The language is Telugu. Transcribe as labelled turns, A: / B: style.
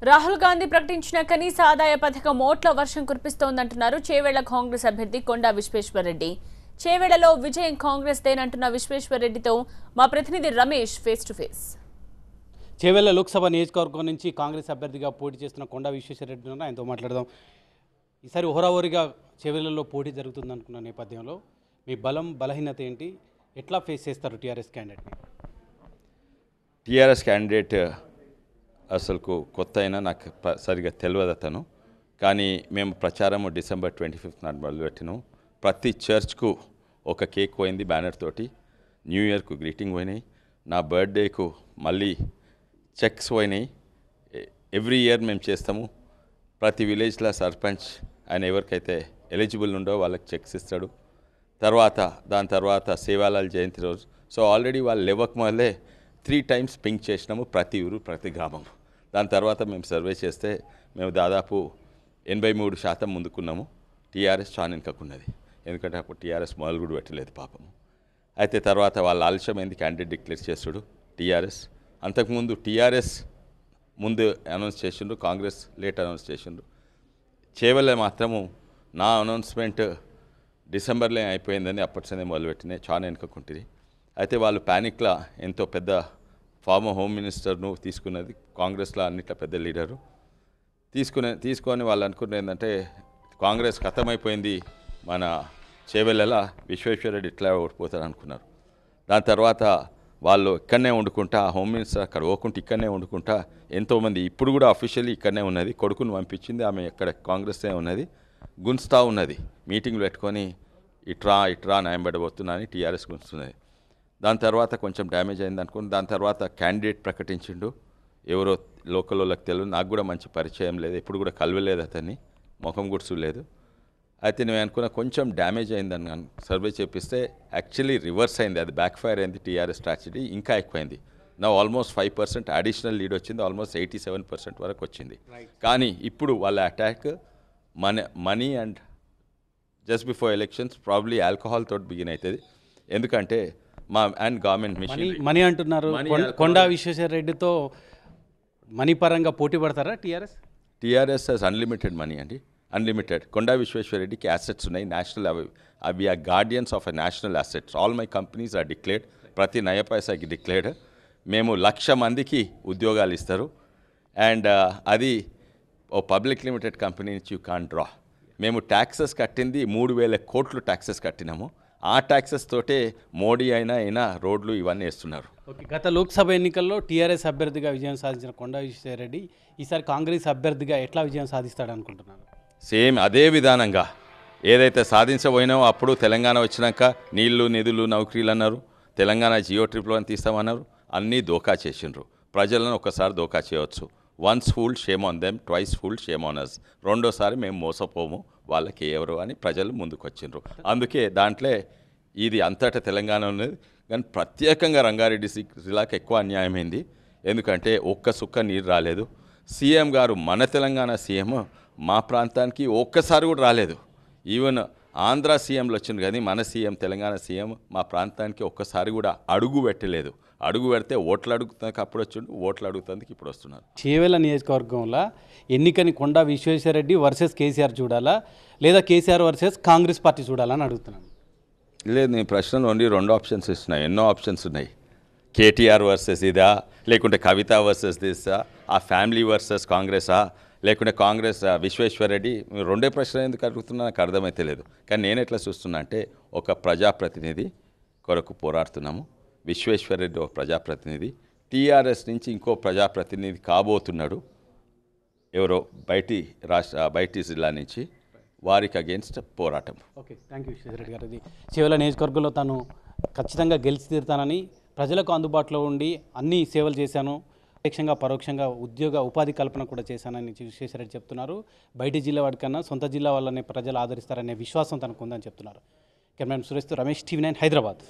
A: రాహుల్ గాంధీ ప్రకటించిన కనీస ఆదాయ పథకం ఓట్ల వర్షం కురిపిస్తోందంటున్నారు చేవేళ్ల కాంగ్రెస్ అభ్యర్థి కొండా విశ్వేశ్వరరెడ్డి. చేవేళ్లలో విజయం కాంగ్రెస్ దేనంటున్న విశ్వేశ్వరరెడ్డితో మా ప్రతినిధి Ramesh face to face.
B: Chevella Lok Sabha నియోజకవర్గం నుంచి కాంగ్రెస్ అభ్యర్థిగా పోటీ చేస్తున్న కొండా విశ్వేశ్వరరెడ్డి ఉన్నారు. ఆయనతో మాట్లాడదాం. ఈసారి హోరాహోరీగా చేవేళ్లలో పోటీ జరుగుతుందనుకున్న నేపథ్యంలో మీ బలం బలహీనత ఏంటి, ఎట్లా ఫేస్ చేస్తారు టీఆర్ఎస్ క్యాండిడేట్ని?
C: టీఆర్ఎస్ క్యాండిడేట్ అసలుకు కొత్త అయినా నాకు సరిగా తెలియదు అతను. కానీ మేము ప్రచారము December 25th నాడు మొదలుపెట్టినాం. ప్రతి చర్చ్కు ఒక కేక్ పోయింది బ్యానర్ తోటి, న్యూ ఇయర్కు గ్రీటింగ్ పోయినాయి, నా బర్త్డేకు మళ్ళీ చెక్స్ పోయినాయి. ఎవ్రీ ఇయర్ మేము చేస్తాము. ప్రతి విలేజ్లో సర్పంచ్ ఆయన ఎవరికైతే ఎలిజిబుల్ ఉండో వాళ్ళకి చెక్స్ ఇస్తాడు. దాని తర్వాత సేవాలాల్ జయంతి రోజు. సో ఆల్రెడీ వాళ్ళు లేవక మొదలే 3 times పింక్ చేసినాము, ప్రతి ఊరు ప్రతి గ్రామం. దాని తర్వాత మేము సర్వే చేస్తే మేము దాదాపు 83% ముందుకున్నాము. టీఆర్ఎస్ చాలా వెనుకకున్నది, ఎందుకంటే అప్పుడు టీఆర్ఎస్ మొదలు కూడా పెట్టలేదు పాపము. అయితే తర్వాత వాళ్ళ ఆలస్యమైంది క్యాండిడేట్ డిక్లేర్ చేస్తుడు టీఆర్ఎస్. అంతకుముందు టీఆర్ఎస్ ముందు అనౌన్స్ చేసిండ్రు, కాంగ్రెస్ లేట్ అనౌన్స్ చేసిండ్రు. చేవలే మాత్రము నా అనౌన్స్మెంట్ డిసెంబర్లో అయిపోయిందని అప్పటిసనే మొదలుపెట్టినాయి, చాలా వెనుకకుంటుంది. అయితే వాళ్ళు ప్యానిక్లా ఎంతో పెద్ద ఫార్మర్ హోమ్ మినిస్టర్ను తీసుకున్నది, కాంగ్రెస్లో అన్నిట్లో పెద్ద లీడరు తీసుకొని వాళ్ళు అనుకున్నది ఏంటంటే కాంగ్రెస్ ఖతమైపోయింది, మన చేవెళ్ళలా విశ్వేశ్వరరెడ్డి ఇట్లా ఓడిపోతారు అనుకున్నారు. దాని తర్వాత వాళ్ళు ఇక్కడనే వండుకుంటా, హోమ్ మినిస్టర్ అక్కడ పోకుంటే ఇక్కడనే వండుకుంటా ఎంతోమంది ఇప్పుడు కూడా అఫీషియల్లీ ఇక్కడనే ఉన్నది, కొడుకును పంపించింది ఆమె, ఎక్కడ కాంగ్రెస్నే ఉన్నది, గుంచుతా ఉన్నది. మీటింగ్లు పెట్టుకొని ఇట్రా న్యాయంబడబోతున్నా అని టీఆర్ఎస్ గుంచుతున్నది. దాని తర్వాత కొంచెం డ్యామేజ్ అయింది అనుకుని దాని తర్వాత క్యాండిడేట్ ప్రకటించిండు. ఎవరో లోకల్ వాళ్ళకి తెలియదు, నాకు కూడా మంచి పరిచయం లేదు, ఎప్పుడు కూడా కలవలేదు అతన్ని, ముఖం కూడా చూడలేదు. అయితే నేను అనుకున్న కొంచెం డ్యామేజ్ అయిందని సర్వే చేపిస్తే యాక్చువల్లీ రివర్స్ అయింది, అది బ్యాక్ ఫైర్ అయింది. టీఆర్ఎస్ స్ట్రాటజీ ఇంకా ఎక్కువైంది. నా ఆల్మోస్ట్ 5% అడిషనల్ లీడ్ వచ్చింది, ఆల్మోస్ట్ 87% వరకు వచ్చింది. కానీ ఇప్పుడు వాళ్ళ attack money and just before elections probably alcohol తోటి బిగిన్ అవుతుంది. ఎందుకంటే మా అండ్ గవర్నమెంట్ మిషన్
B: మనీ అంటున్నారు. కొండా విశ్వేశ్వరరెడ్డితో మనీ పరంగా పోటీ పడతారా
C: టీఆర్ఎస్ హెస్ అన్లిమిటెడ్ మనీ అండి, అన్లిమిటెడ్. కొండా విశ్వేశ్వరరెడ్డికి అసెట్స్ ఉన్నాయి, నేషనల్, అవి are guardians of a national assets. All my companies are declared, ప్రతి నయ పైసాకి డిక్లేర్డ్. మేము 1,00,000 మందికి ఉద్యోగాలు ఇస్తారు. అండ్ అది ఓ పబ్లిక్ లిమిటెడ్ కంపెనీ నుంచి యూ కాన్ డ్రా. మేము ట్యాక్సెస్ కట్టింది 3,000 కోట్లు ట్యాక్సెస్ కట్టినాము. ఆ ట్యాక్సెస్ తోటే మోడీ అయినా రోడ్లు ఇవన్నీ వేస్తున్నారు.
B: ఓకే, గత లోక్సభ ఎన్నికల్లో టీఆర్ఎస్ అభ్యర్థిగా విజయం సాధించిన కొండా విశ్వేశ్వరరెడ్డి ఈసారి కాంగ్రెస్ అభ్యర్థిగా ఎట్లా విజయం సాధిస్తాడు అనుకుంటున్నారు?
C: సేమ్ అదే విధానంగా ఏదైతే సాధించబోయినామో అప్పుడు తెలంగాణ వచ్చినాక నీళ్లు నిధులు నౌకరీలు అన్నారు, తెలంగాణ జియో ట్రిప్లో అని తీస్తామన్నారు, అన్నీ దోకా చేసిండ్రు. ప్రజలను ఒకసారి దోకా చేయవచ్చు. Once fool shame on them, twice fool shame on us. రెండోసారి మేము మోసపోము, వాళ్ళకి ఎవరు అని ప్రజలు ముందుకు వచ్చిండ్రు. అందుకే దాంట్లో ఇది అంతటా తెలంగాణ ఉన్నది, కానీ ప్రత్యేకంగా రంగారెడ్డి జిల్లాకు ఎక్కువ అన్యాయమైంది. ఎందుకంటే ఒక్క సుక్క నీరు రాలేదు. సీఎం గారు, మన తెలంగాణ సీఎం మా ప్రాంతానికి ఒక్కసారి కూడా రాలేదు. ఈవెన్ ఆంధ్ర సీఎంలు వచ్చింది, కానీ మన సీఎం, తెలంగాణ సీఎం మా ప్రాంతానికి ఒక్కసారి కూడా అడుగు పెట్టలేదు. అడుగు పెడితే ఓట్లు అడుగుతానికి అప్పుడు వచ్చిండు, ఓట్లు అడుగుతానికి ఇప్పుడు వస్తున్నారు.
B: చేవేళ్ల నియోజకవర్గంలో ఎన్నికని కొండా విశ్వేశ్వరరెడ్డి వర్సెస్ కేసీఆర్ చూడాలా, లేదా కేసీఆర్ వర్సెస్ కాంగ్రెస్ పార్టీ చూడాలని అడుగుతున్నాను.
C: లేదు, నేను ప్రశ్నలు ఓన్లీ 2 ఆప్షన్స్ ఇస్తున్నాయి, ఎన్నో ఆప్షన్స్ ఉన్నాయి. కేటీఆర్ వర్సెస్ ఇదా, లేకుంటే కవిత వర్సెస్ దిసా, ఆ ఫ్యామిలీ వర్సెస్ కాంగ్రెసా, లేకుంటే కాంగ్రెస్ విశ్వేశ్వరరెడ్డి. 2 ప్రశ్నలు ఎందుకు అడుగుతున్నా నాకు అర్థమైతే లేదు. కానీ నేను ఎట్లా చూస్తున్నా అంటే ఒక ప్రజాప్రతినిధి కొరకు పోరాడుతున్నాము. విశ్వేశ్వరరెడ్డి ఒక ప్రజాప్రతినిధి, టీఆర్ఎస్ నుంచి ఇంకో ప్రజాప్రతినిధి కాబోతున్నాడు, ఎవరో బయటి జిల్లా నుంచి, వారికి అగేన్స్ట్ పోరాటం.
B: ఓకే, థ్యాంక్ యూ విశ్వేశ్వరరెడ్డి గారు. ఇది చేవేళ్ల నియోజకవర్గంలో తాను ఖచ్చితంగా గెలిచి తీరుతానని, ప్రజలకు అందుబాటులో ఉండి అన్ని సేవలు చేశాను, ప్రత్యక్షంగా పరోక్షంగా ఉపాధి కల్పన కూడా చేశానని విశ్వేశ్వరరెడ్డి చెప్తున్నారు. బయటి జిల్లా వాడికన్నా సొంత జిల్లా వాళ్ళని ప్రజలు ఆదరిస్తారనే విశ్వాసం తనకు ఉందని చెప్తున్నారు. కెమెరామెన్ సురేష్తో రమేష్, TV9 హైదరాబాద్.